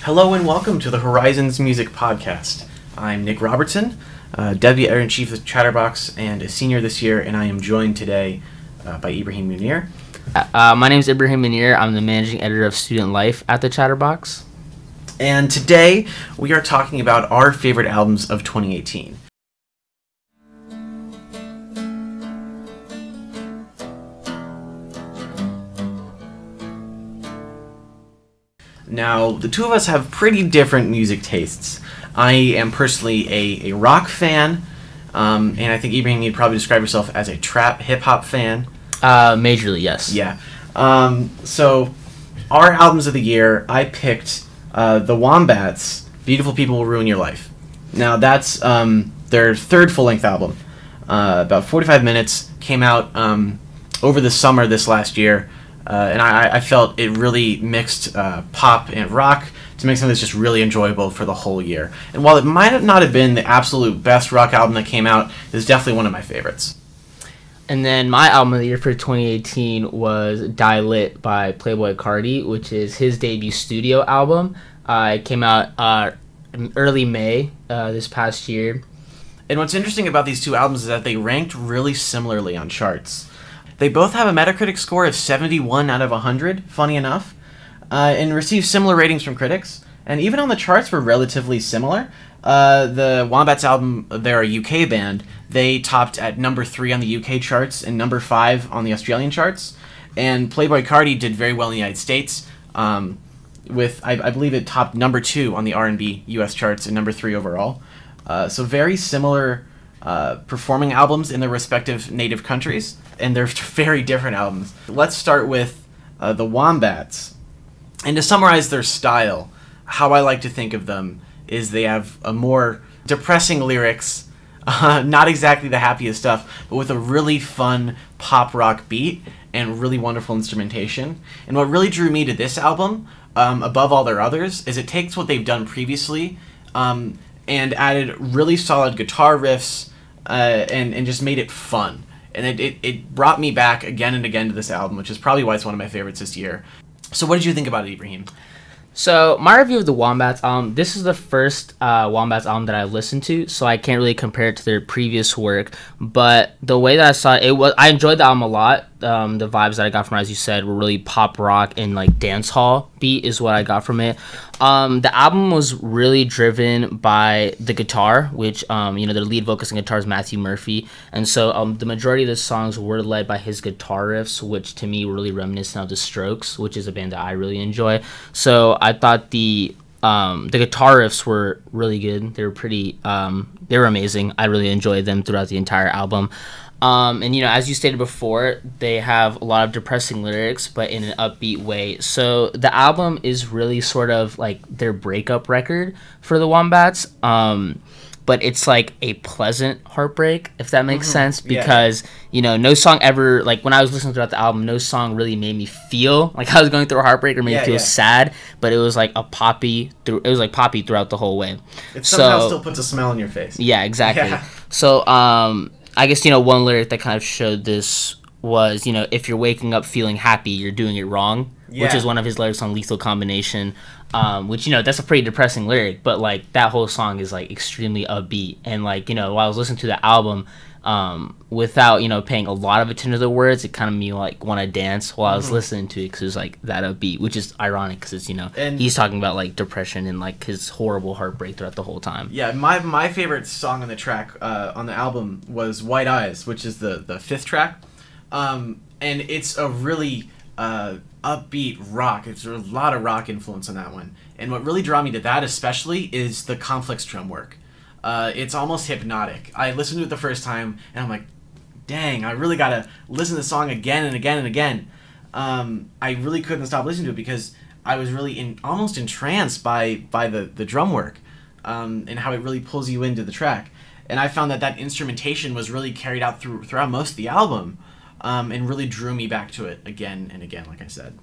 Hello and welcome to the Horizons Music Podcast. I'm Nick Robertson, Deputy Editor-in-Chief of Chatterbox and a senior this year, and I am joined today by Ibrahim Munir. My name is Ibrahim Munir. I'm the Managing Editor of Student Life at the Chatterbox. And today we are talking about our favorite albums of 2018. Now, the two of us have pretty different music tastes. I am personally a rock fan, and I think, Ibrahim, you'd probably describe yourself as a trap hip-hop fan. Majorly, yes. Yeah. So, our albums of the year, I picked the Wombats, Beautiful People Will Ruin Your Life. Now, that's their third full-length album. About 45 minutes, came out over the summer this last year. And I felt it really mixed pop and rock to make something that's just really enjoyable for the whole year. And while it might not have been the absolute best rock album that came out, it's definitely one of my favorites. And then my album of the year for 2018 was Die Lit by Playboi Carti, which is his debut studio album. It came out in early May this past year. And what's interesting about these two albums is that they ranked really similarly on charts. They both have a Metacritic score of 71 out of 100, funny enough, and received similar ratings from critics. And even on the charts were relatively similar. The Wombats album, they're a UK band. They topped at number 3 on the UK charts and number 5 on the Australian charts. And Playboi Carti did very well in the United States, with, I believe it topped number 2 on the R&B US charts and number 3 overall. So very similar performing albums in their respective native countries, and they're very different albums. Let's start with the Wombats. And to summarize their style, how I like to think of them is they have a more depressing lyrics, not exactly the happiest stuff, but with a really fun pop rock beat and really wonderful instrumentation. And what really drew me to this album, above all their others, is it takes what they've done previously and added really solid guitar riffs and just made it fun. And it brought me back again and again to this album, which is probably why it's one of my favorites this year. So what did you think about it, Ibrahim? So my review of the Wombats album, this is the first Wombats album that I've listened to, so I can't really compare it to their previous work. But the way that I saw it, I enjoyed the album a lot. The vibes that I got from it, as you said, were really pop rock and like dance hall beat is what I got from it. The album was really driven by the guitar, which the lead vocalist and guitar is Matthew Murphy, and so the majority of the songs were led by his guitar riffs, which to me were really reminiscent of The Strokes, which is a band that I really enjoy. So I thought the guitar riffs were really good. They were they were amazing. I really enjoyed them throughout the entire album. And as you stated before, they have a lot of depressing lyrics, but in an upbeat way. So the album is really sort of like their breakup record for the Wombats. But it's like a pleasant heartbreak, if that makes sense, because, no song ever, like when I was listening throughout the album, no song really made me feel like I was going through a heartbreak or made me feel sad, but it was like poppy throughout the whole way. It somehow still puts a smile on your face. Yeah, exactly. Yeah. So, I guess, one lyric that kind of showed this was, if you're waking up feeling happy, you're doing it wrong, which is one of his lyrics on Lethal Combination, which, that's a pretty depressing lyric, but, like, that whole song is, like, extremely upbeat. And, like, while I was listening to the album, without, paying a lot of attention to the words, it kind of made me, like, want to dance while I was listening to it because it was, like, that upbeat, which is ironic because it's, and he's talking about, like, depression and, like, his horrible heartbreak throughout the whole time. Yeah, my favorite song on the track, on the album, was White Eyes, which is the fifth track. And it's a really upbeat rock. There's a lot of rock influence on that one. And what really drew me to that especially is the Conflicts drum work. It's almost hypnotic. I listened to it the first time, and I'm like, dang, I really got to listen to the song again and again and again. I really couldn't stop listening to it because I was really almost entranced by the drum work and how it really pulls you into the track. And I found that instrumentation was really carried out throughout most of the album and really drew me back to it again and again, like I said.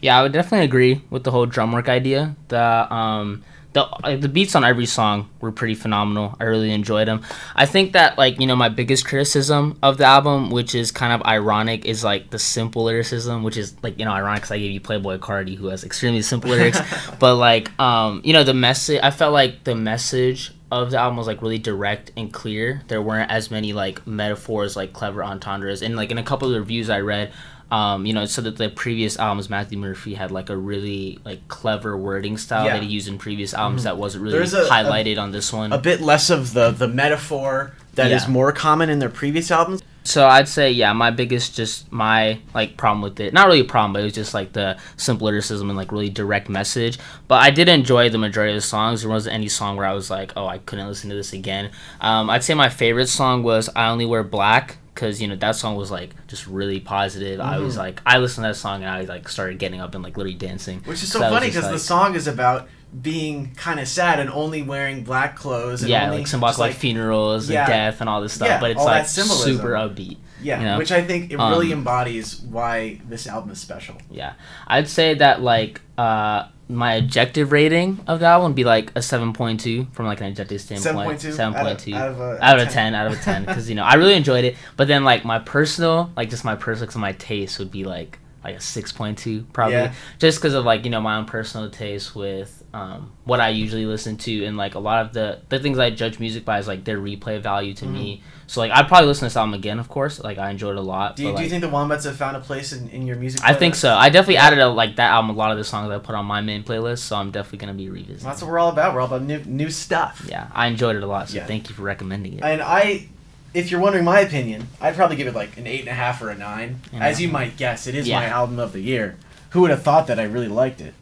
Yeah, I would definitely agree with the whole drum work idea. The the beats on every song were pretty phenomenal. I really enjoyed them. I think that, like, you know, my biggest criticism of the album, which is kind of ironic, is like the simple lyricism, which is, like, you know, ironic because I gave you Playboi Carti, who has extremely simple lyrics. But like, you know, the message, I felt like the message of the album was like really direct and clear. There weren't as many like metaphors, like clever entendres, and like in a couple of the reviews I read, you know, so that the previous albums, Matthew Murphy had like a really like clever wording style that he used in previous albums that wasn't really highlighted on this one. A bit less of the metaphor that is more common in their previous albums. So I'd say, yeah, my biggest, just my like problem with it, not really a problem, but it was just like the simple lyricism and like really direct message. But I did enjoy the majority of the songs. There wasn't any song where I was like, oh, I couldn't listen to this again. I'd say my favorite song was I Only Wear Black, because, you know, that song was like just really positive. I was like, I listened to that song and I like started getting up and like literally dancing. Which is so funny because the song is about being kind of sad and only wearing black clothes. And only like symbolic like funerals and death and all this stuff. But it's like super upbeat. Yeah, you know? Which I think it really embodies why this album is special. Yeah, I'd say that like my objective rating of the album would be like a 7.2 from like an objective standpoint. 7.2 out of 10 because, you know, I really enjoyed it. But then like my personal, cause my taste would be like a 6.2 probably, just because of like, you know, my own personal taste with what I usually listen to, and like a lot of the things I judge music by is like their replay value to me. So like I'd probably listen to this album again, of course. Like I enjoyed it a lot. Do you think the Wombats have found a place in your music playlist? I think so. I definitely added that album, a lot of the songs I put on my main playlist, so I'm definitely gonna be revisiting. Well, that's what we're all about. We're all about new stuff. Yeah, I enjoyed it a lot. So thank you for recommending it. And if you're wondering my opinion, I'd probably give it like an 8.5 or a 9. As you might guess, it is my album of the year. Who would have thought that I really liked it?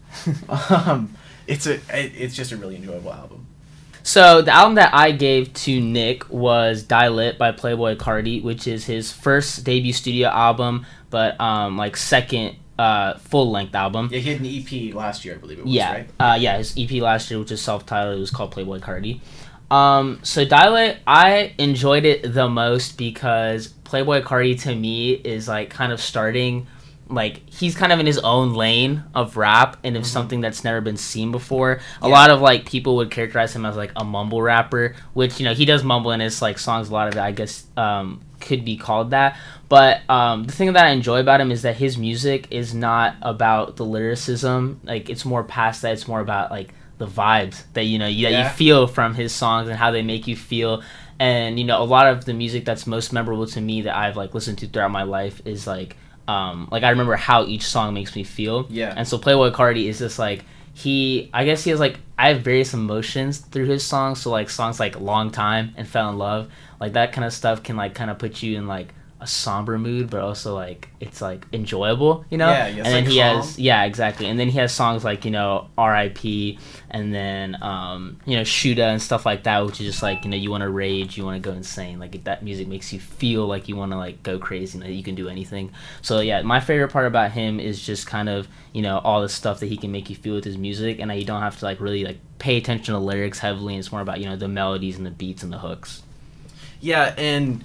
It's just a really enjoyable album. So the album that I gave to Nick was Die Lit by Playboi Carti, which is his first debut studio album, but like second full-length album. Yeah, he had an EP last year, I believe it was, right? His EP last year, which is self-titled. It was called Playboi Carti. So Die Lit, I enjoyed it the most because Playboi Carti to me is like kind of starting, like he's kind of in his own lane of rap, and it's something that's never been seen before. A lot of like people would characterize him as like a mumble rapper, which, you know, he does mumble in his like songs. A lot of it, I guess, could be called that. But the thing that I enjoy about him is that his music is not about the lyricism. Like it's more past that. It's more about like the vibes that you feel from his songs and how they make you feel. And, you know, a lot of the music that's most memorable to me that I've like listened to throughout my life is like I remember how each song makes me feel. Yeah. And so Playboi Carti is just like, I guess he has like, I have various emotions through his songs. So like songs like Long Time and Fell in Love, like that kind of stuff can like kind of put you in like a somber mood, but also like it's like enjoyable, you know. Yeah, and then he has exactly. And then he has songs like, you know, R.I.P. and then you know, Shoota and stuff like that, which is just like, you know, you want to rage, you want to go insane. Like that music makes you feel like you want to like go crazy, and that you can do anything. So yeah, my favorite part about him is just kind of, you know, all the stuff that he can make you feel with his music, and that you don't have to like really like pay attention to lyrics heavily. And it's more about, you know, the melodies and the beats and the hooks. Yeah, and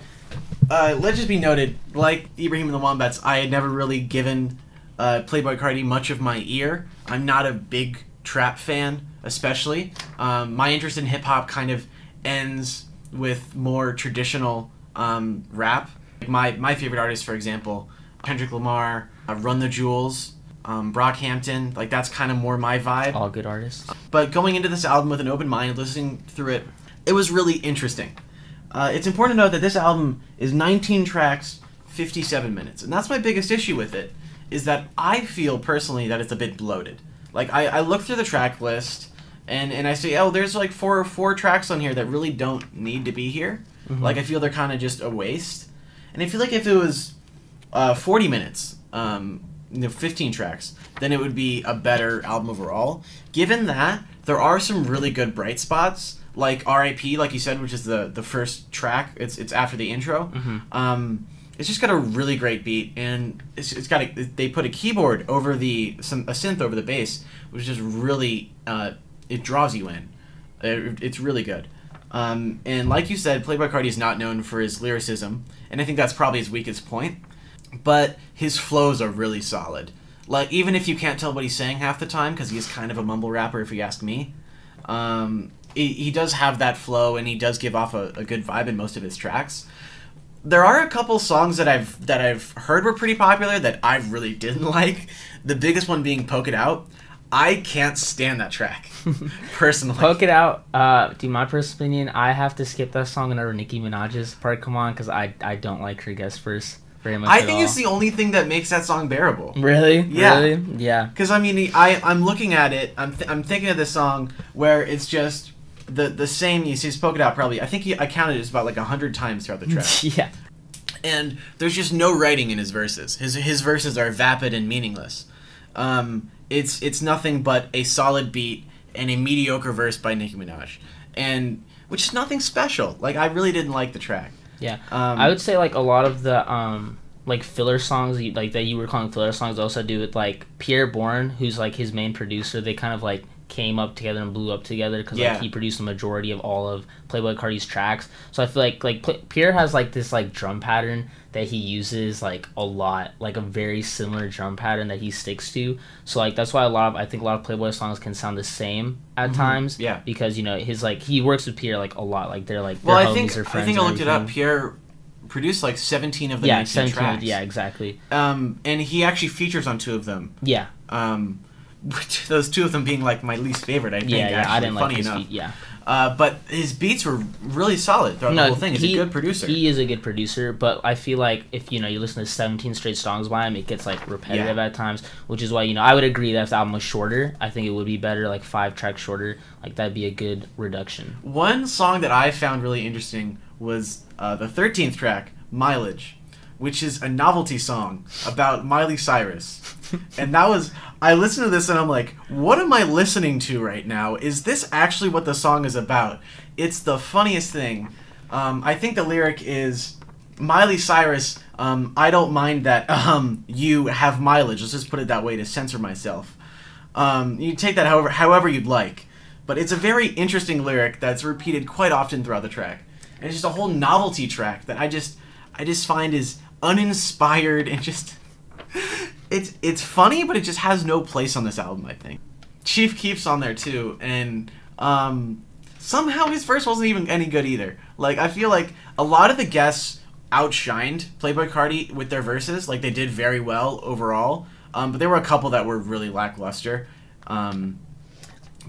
let's just be noted, like Ibrahim and the Wombats, I had never really given Playboi Carti much of my ear. I'm not a big trap fan, especially. My interest in hip-hop kind of ends with more traditional rap. My favorite artists, for example, Kendrick Lamar, Run the Jewels, Brockhampton, like that's kind of more my vibe. All good artists. But going into this album with an open mind, listening through it, it was really interesting. It's important to note that this album is 19 tracks, 57 minutes. And that's my biggest issue with it, is that I feel personally that it's a bit bloated. Like, I look through the track list, and I say, oh, there's like four tracks on here that really don't need to be here. Mm-hmm. Like, I feel they're kind of just a waste. And I feel like if it was 40 minutes, 15 tracks, then it would be a better album overall. Given that, there are some really good bright spots, like R.I.P., like you said, which is the first track. It's after the intro. Mm-hmm. It's just got a really great beat, and it's got they put a keyboard over a synth over the bass, which just really it draws you in. It's really good. And like you said, Playboi Carti is not known for his lyricism, and I think that's probably his weakest point. But his flows are really solid. Like, even if you can't tell what he's saying half the time, because he is kind of a mumble rapper, if you ask me. He does have that flow, and he does give off a good vibe in most of his tracks. There are a couple songs that I've heard were pretty popular that I really didn't like. The biggest one being "Poke It Out." I can't stand that track, personally. "Poke It Out." My personal opinion, I have to skip that song whenever Nicki Minaj's part come on because I don't like her guest verse very much. I think it's the only thing that makes that song bearable. Really? Yeah. Really? Yeah. Because I mean, I'm looking at it. I'm thinking of this song where it's just the same. You see, "Poke It Out" probably. I think I counted it about like 100 times throughout the track. Yeah. And there's just no writing in his verses. His verses are vapid and meaningless. It's nothing but a solid beat and a mediocre verse by Nicki Minaj, and which is nothing special. Like, I really didn't like the track. Yeah, I would say like a lot of the like filler songs like that you were calling filler songs also do with like Pierre Bourne, who's like his main producer. They kind of like came up together and blew up together because like he produced the majority of all of Playboi Carti's tracks. So I feel like Pierre has like this like drum pattern that he uses like a lot, like a very similar drum pattern that he sticks to. So like that's why I think a lot of Playboi songs can sound the same at times. Yeah, because you know his like he works with Pierre like a lot. Like they're like well, homies or friends. I think I looked it up. Pierre produced like 17 of the 19 tracks. Yeah, exactly. And he actually features on 2 of them. Yeah. Those 2 of them being like my least favorite. I think. Yeah, actually, I didn't like his enough. beat. Yeah. But his beats were really solid throughout the whole thing. He's a good producer. He is a good producer, but I feel like if you listen to 17 straight songs by him, it gets like repetitive at times, which is why I would agree that if the album was shorter, I think it would be better, like 5 tracks shorter. Like that'd be a good reduction. One song that I found really interesting was the 13th track, "Mileage," which is a novelty song about Miley Cyrus. And I listened to this and I'm like, what am I listening to right now? Is this actually what the song is about? It's the funniest thing. I think the lyric is, Miley Cyrus, I don't mind that you have mileage. Let's just put it that way to censor myself. You take that however you'd like. But it's a very interesting lyric that's repeated quite often throughout the track. And it's just a whole novelty track that I just find is uninspired and just... It's funny, but it just has no place on this album, I think. Chief Keef's on there, too, and somehow his verse wasn't even any good either. Like, I feel like a lot of the guests outshined Playboi Carti with their verses. Like, they did very well overall, but there were a couple that were really lackluster. But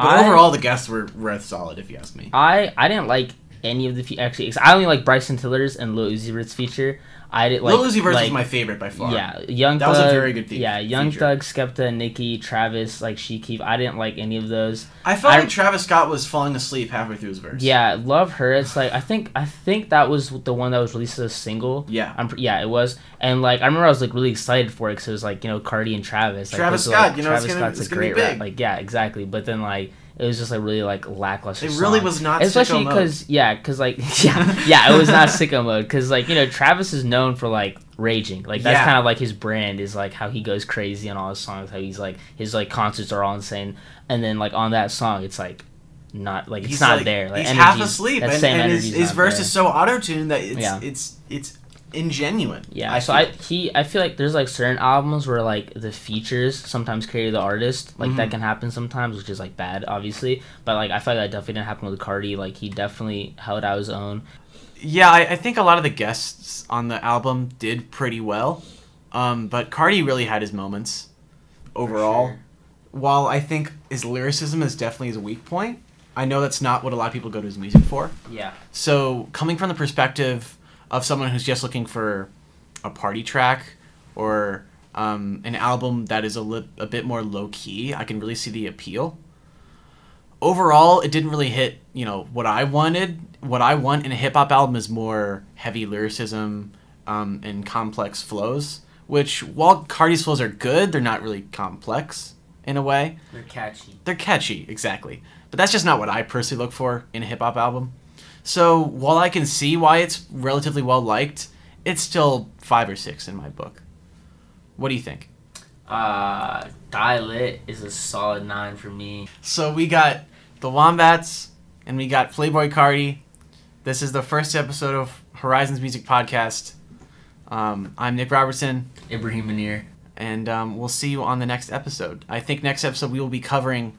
overall, the guests were solid, if you ask me. I didn't like any of the... Actually, I only like Bryson Tiller's and Lil Uzi Vert's feature. I didn't like Lil Uzi Vert was my favorite by far. Yeah, Young Thug. That was a very good feature. Yeah, Young Thug, Skepta, Nicki, Travis, like She-Keef. I didn't like any of those. I felt like Travis Scott was falling asleep halfway through his verse. Yeah, Love Her. It's like I think that was the one that was released as a single. Yeah. Yeah, it was. And like I remember I was like really excited for it because it was like Cardi and Travis. Like, Travis Scott, Travis Scott's a great rap. Like yeah, exactly. But then like. It was just like really like lackluster. It really was not especially because it was not sicko mode because like Travis is known for like raging, like that's kind of like his brand is like how he goes crazy on all his songs, how he's like his like concerts are all insane, and then like on that song it's like not like it's not like, there. Like he's half asleep, and his verse there. Is so auto-tuned that it's ingenuine. Yeah, I feel like there's like certain albums where like the features sometimes carry the artist, like that can happen sometimes, which is like bad, obviously. But like I feel like that definitely didn't happen with Cardi. Like he definitely held out his own. Yeah, I think a lot of the guests on the album did pretty well, but Cardi really had his moments overall. Sure. While I think his lyricism is definitely his weak point, I know that's not what a lot of people go to his music for. Yeah. So coming from the perspective of someone who's just looking for a party track or an album that is a bit more low-key, I can really see the appeal. Overall, it didn't really hit, what I wanted. What I want in a hip-hop album is more heavy lyricism and complex flows, which, while Cardi's flows are good, they're not really complex in a way. They're catchy. They're catchy, exactly. But that's just not what I personally look for in a hip-hop album. So, while I can see why it's relatively well-liked, it's still 5 or 6 in my book. What do you think? Die Lit is a solid 9 for me. So, we got the Wombats, and we got Playboi Carti. This is the first episode of Horizons Music Podcast. I'm Nick Robertson. Ibrahim Munir. And we'll see you on the next episode. I think next episode we will be covering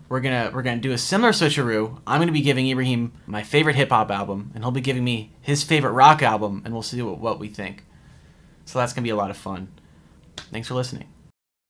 we're gonna do a similar switcheroo. I'm gonna be giving Ibrahim my favorite hip hop album, and he'll be giving me his favorite rock album, and we'll see what we think. So that's gonna be a lot of fun. Thanks for listening.